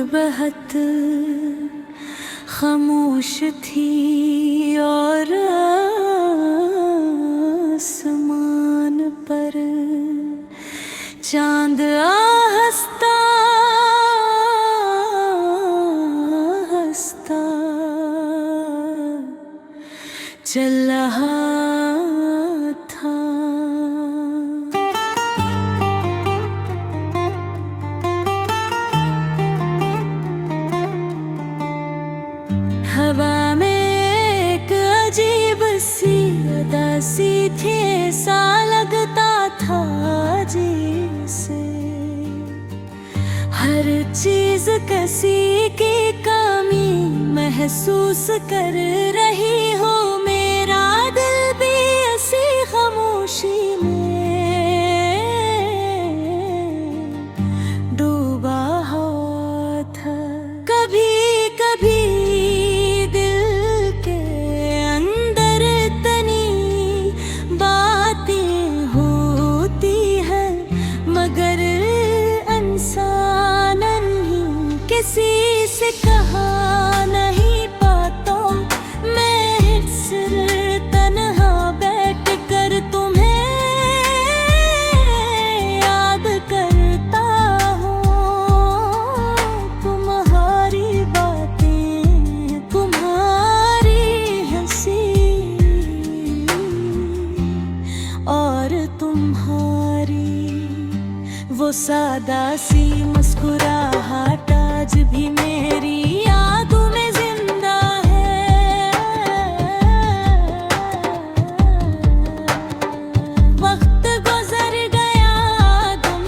बहुत खामोश थी और आसमान पर चांद हंसता हंसता चल रहा था। हवा में एक अजीब सी उदासी थी, ऐसा लगता था जैसे हर चीज किसी की कमी महसूस कर रही हो। मेरा दिल भी ऐसी खामोशी में डूबा हुआ था। कभी कभी किसी से कहा नहीं पाता मैं, सिर्फ तन्हा बैठ कर तुम्हें याद करता हूँ। तुम्हारी बातें, तुम्हारी हंसी और तुम्हारी वो सादा सी मुस्कुराहट आज भी मेरी यादों में जिंदा है। वक्त गुजर गया, तुम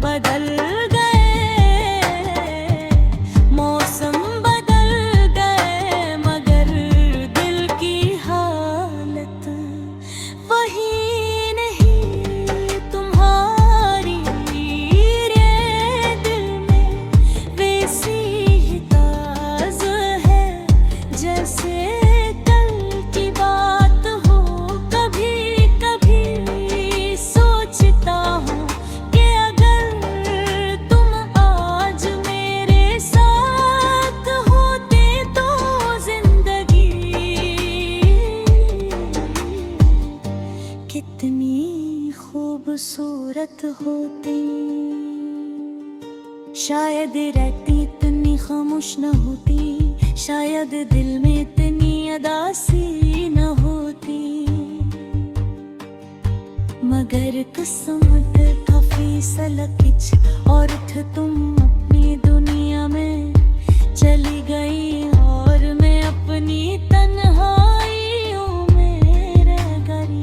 बदल गए, मौसम बदल गए, मगर दिल की हालत वही नहीं। तुम्हारी कितनी खूबसूरत होती, शायद रहती इतनी खामोश न होती, शायद दिल में इतनी उदासी न होती, मगर किस्मत का फैसला किच और तुम अपनी दुनिया में चली गई और मैं अपनी तन्हाइयों में रह गई।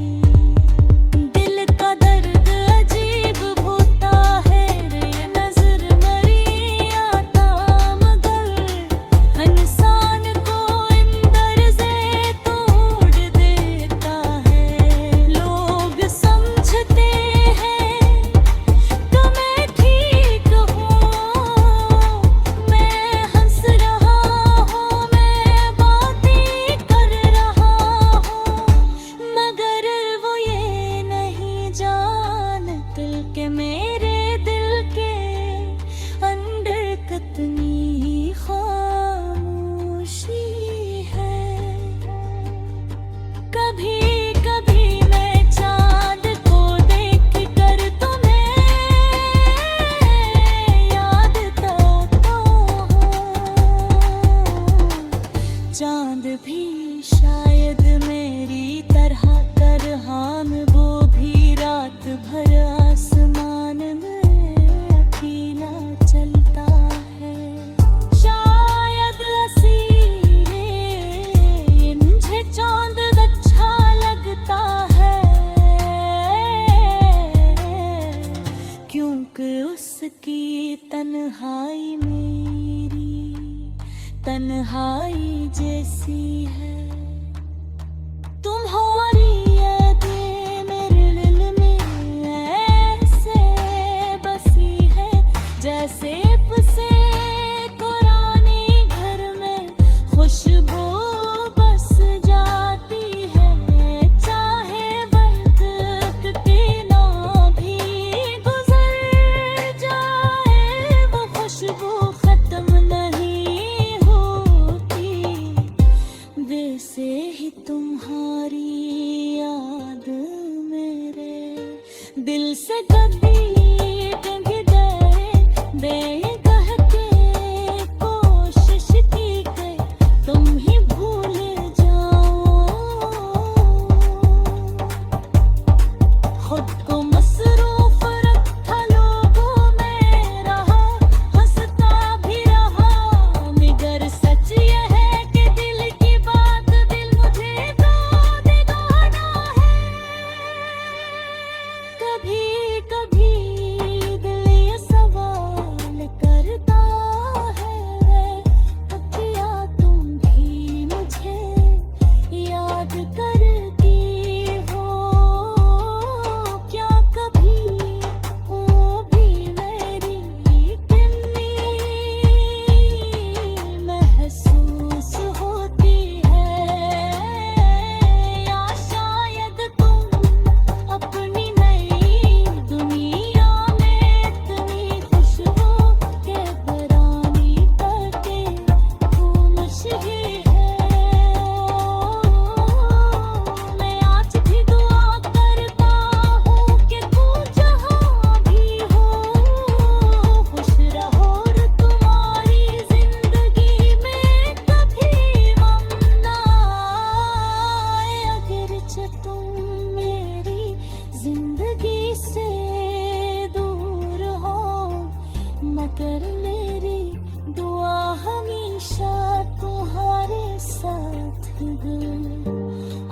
मेरे दिल के अंदर कितनी खामोशी है। कभी कभी मैं चांद को देख कर तुम्हें याद करता हूँ। चांद भी शायद मेरी तरह तरहान, वो भी रात भर आसमान में अकेला चलता है। शायद इसीलिए मुझे चांद अच्छा लगता है, क्योंकि उसकी तन्हाई मेरी तन्हाई जैसी है। तुम्हारी जैसे से पुराने घर में खुशबू बस जाती है, चाहे वक्त कितना भी गुजर जाए वो खुशबू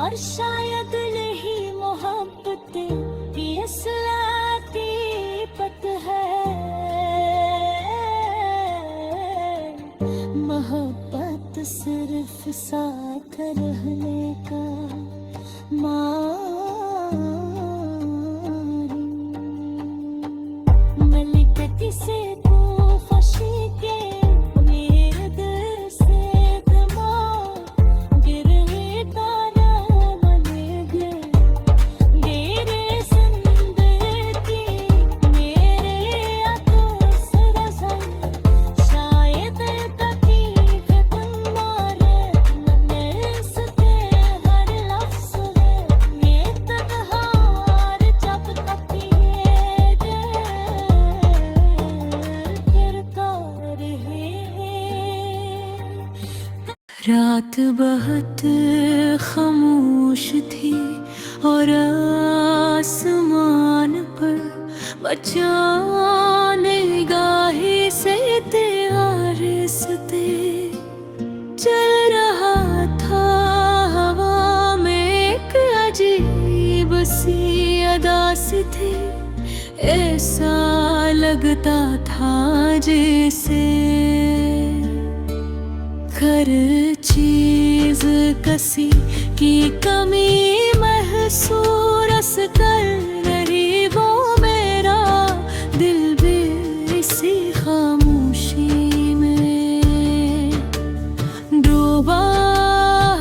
और शायद यही मोहब्बत की असलाती पत है। मोहब्बत सिर्फ साथ रहने का मारी। मलिकती से तू खुशी के मेरे दिल से दिमाग गिर तारा मने गे मेरे जिंदगी मेरे आंखों से रज़न शायद कभी तुम्हारे मने सके हर लफ्ज़ ये तन्हार जब तक ये फिरता रहे। रात बहुत खामोश थी और आसमान पर बचान निगाहे से आरिस्ते चल रहा था हवा में एक अजीब सी अदा सी थी। ऐसा लगता था जैसे हर चीज कसी की कमी महसूस कर रही वो मेरा दिल भी इसी खामोशी में डूबा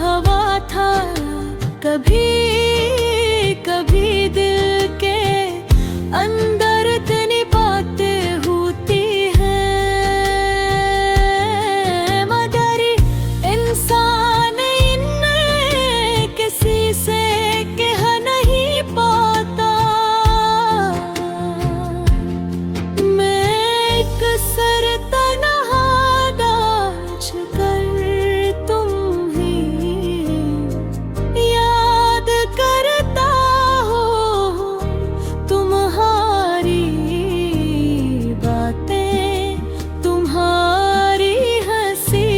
हुआ था। कभी कभी दिल के अंदर इतनी बातें होती हैं मगर इंसान इनमें किसी से कह नहीं पाता। मैं एक सर तन्हा डाल कर तुम्हें याद करता हो। तुम्हारी बातें तुम्हारी हंसी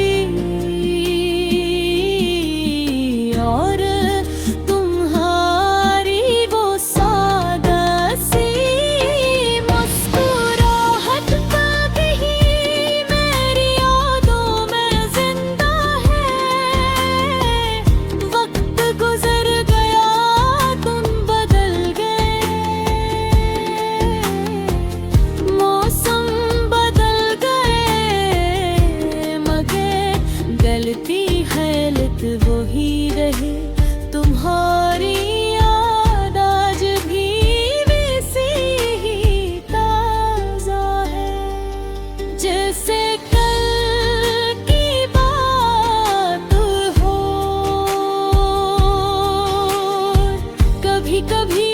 और तुम्हारी वो सादा सी मुस्कुराहट कभी मेरी यादों में जिंदा है। वक्त गुजर गया तुम बदल गए मौसम बदल गए मगर गलती खैलत वही रहे। तुम्हारी याद आज भी वैसी ही ताजा है जैसे कल की बात हो। कभी कभी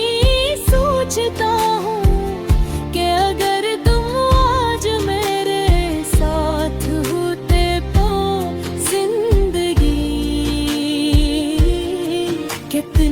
सोचता हूँ कि अगर तुम आज मेरे साथ होते तो जिंदगी कितनी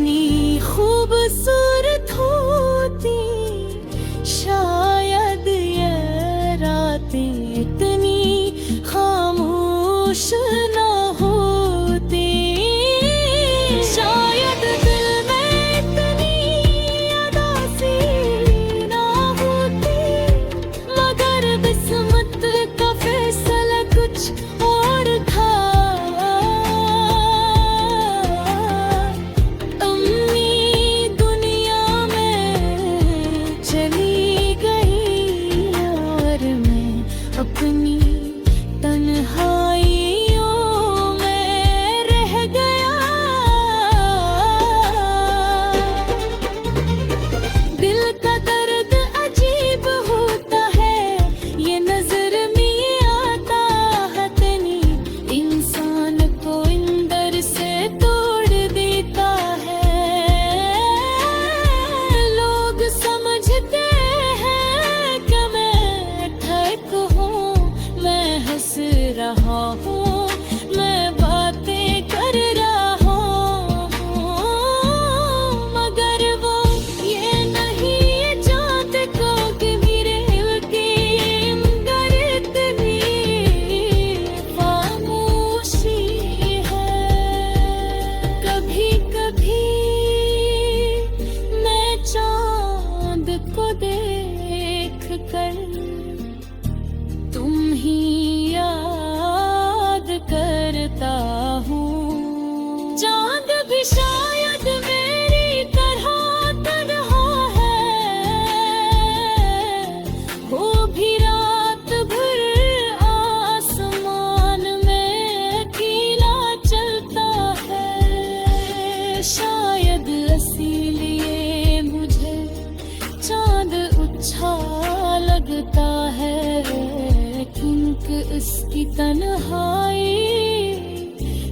इसकी तन्हाई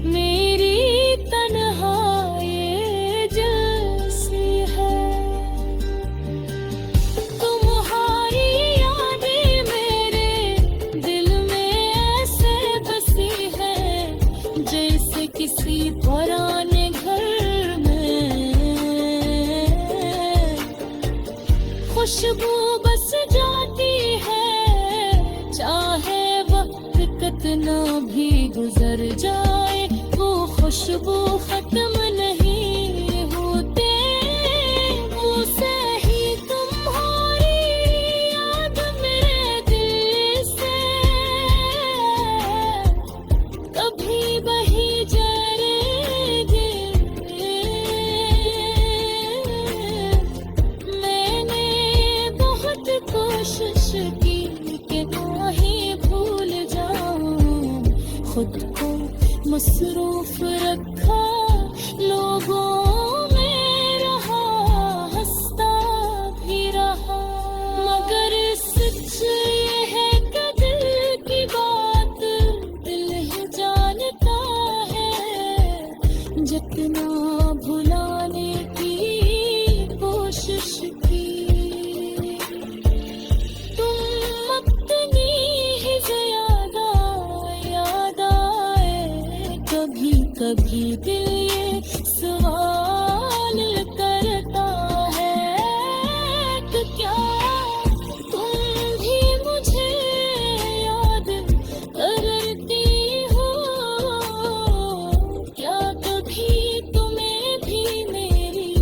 मेरी तन्हाई जैसी है। तुम्हारी यादें मेरे दिल में ऐसे बसी है जैसे किसी पुराने घर में खुशबू बस जाती है, चाहे वक्त कितना भी गुजर जाए वो खुशबू खत्म नहीं होते। मुझसे ही तुम्हारी याद मेरे दिल से कभी बही जाएगी। मैंने बहुत कोशिश की कि काहे भूल जाऊं, खुद को मसरूफ रखा लोगों में, रहा हंसता भी रहा। मगर सच ये है कि दिल की बात दिल ही जानता है। जितना भुलाने की कोशिश की तुम अपनी ही ज्यादा याद आए। कभी कभी दिल ये सवाल करता है कि क्या तुम भी मुझे याद करती हो। क्या कभी तुम्हें भी मेरी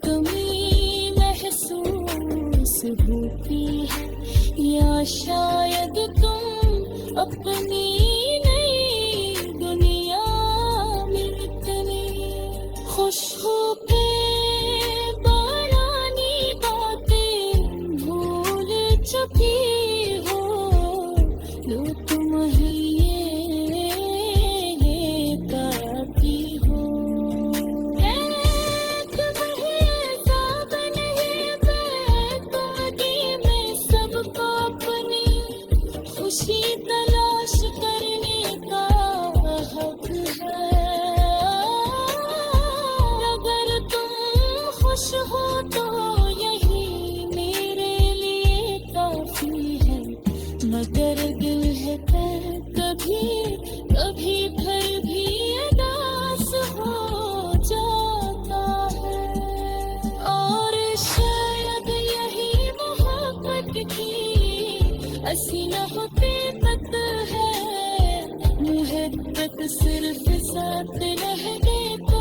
कमी महसूस होती है, या शायद तुम अपनी नई दुनिया में इतने खुश हो के पुरानी बातें भूल चुकी हो। लो तुम ही ये काफी हो। तुम ही सब नहीं, मैं तुमकी मैं सबको अपनी खुशी तलाश करने का हक है। अगर तुम खुश हो तो यही मेरे लिए काफी है। मगर दिल है कभी कभी फिर भी उदास हो जाता है। और शायद यही मोहब्बत की असली हकीकत है। मोहब्बत सिर्फ साथ रहने को